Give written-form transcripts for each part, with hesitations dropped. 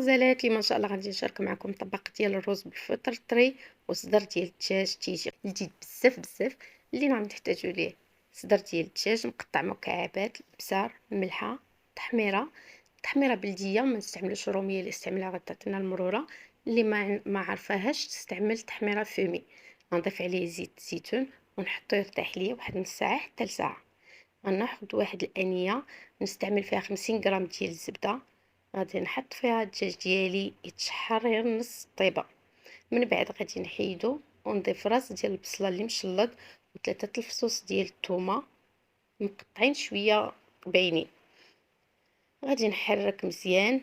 غزالات اللي ما شاء الله غادي نشارك معكم طبق ديال الرز بالفطر طري وصدر ديال الدجاج تيجي لذيذ بزاف بزاف. اللي نحتاجو ليه صدر ديال الدجاج مقطع مكعبات، البزار، الملحه، تحميره بلديه، ما نستعملوش روميه اللي استعملها غتعطينا المروره. اللي ما عرفاهاش تستعمل تحميره فومي. نضيف عليه زيت الزيتون ونحطو يرتاح ليه واحد نص ساعه حتى لساعه. غناخد واحد الانيه نستعمل فيها 50 غرام ديال الزبده. غادي نحط فيها الدجاج ديالي يتشحر غير نص طيبه. من بعد غادي نحيدو ونضيف راس ديال البصله اللي مشلض وثلاثه الفصوص ديال الثومه مقطعين شويه باينين. غادي نحرك مزيان،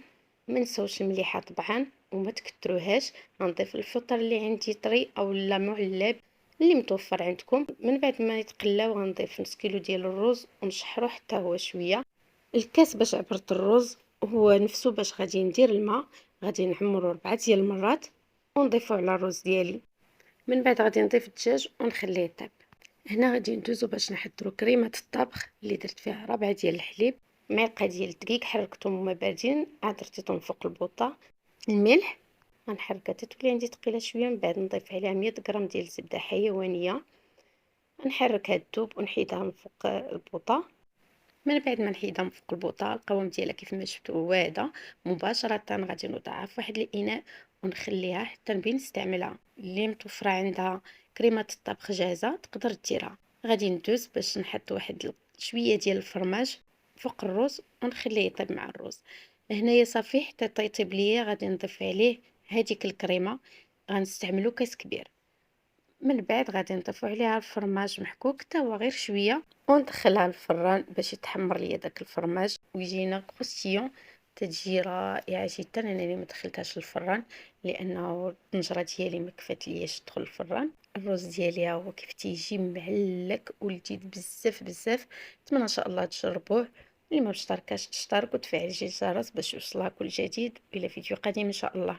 ما نساوش المليحه طبعا وما تكتروهاش. غنضيف الفطر اللي عندي طري او لا معلب اللي متوفر عندكم. من بعد ما يتقلاو غنضيف نص كيلو ديال الرز ونشحرو حتى هو شويه. الكاس باش عبرت الرز هو نفسه باش غادي ندير الماء. غادي نعمرو 4 ديال المرات ونضيفو على الرز ديالي. من بعد غادي نضيف الدجاج ونخليه يطيب. هنا غادي ندوزو باش نحضروا كريمه الطبخ اللي درت فيها ربعه ديال الحليب، معلقه ديال الدقيق حركتهم هما باردين عاد درتيهم فوق البوطه، الملح غنحركها تتولي عندي ثقيله شويه. من بعد نضيف عليها 100 غرام ديال الزبده حيوانيه، نحركها تذوب ونحيدها من فوق البوطه. من بعد ما نحيدها من فوق البوطه القوام ديالها كيف ما شفتوا هو هذا. مباشره غادي نوضعها في واحد الاناء ونخليها حتى نبين نستعملها. اللي متوفره عندها كريمه الطبخ جاهزه تقدر ديرها. غادي ندوز باش نحط واحد شويه ديال الفرماج فوق الرز ونخليه يطيب مع الرز. هنايا صافي حتى يطيب ليا غادي نضيف عليه هذيك الكريمه. غنستعملو كاس كبير. من بعد غادي نضيفو عليها الفرماج محكوك حتى هو غير شويه وندخلها للفران باش يتحمر ليا داك الفرماج ويجينا كروستيون. تتجي رائعه جدا. انا اللي ما دخلتهاش للفران لانه الطنجره ديالي ما كفات لياش تدخل الفران. الرز ديالي ها هو كيف تيجي معلك ولذيذ بزاف بزاف. نتمنى ان شاء الله تجربوه. اللي ما اشتركاش تشترك وتفعل زر الجرس باش يوصلها كل جديد. الى فيديو قادم ان شاء الله.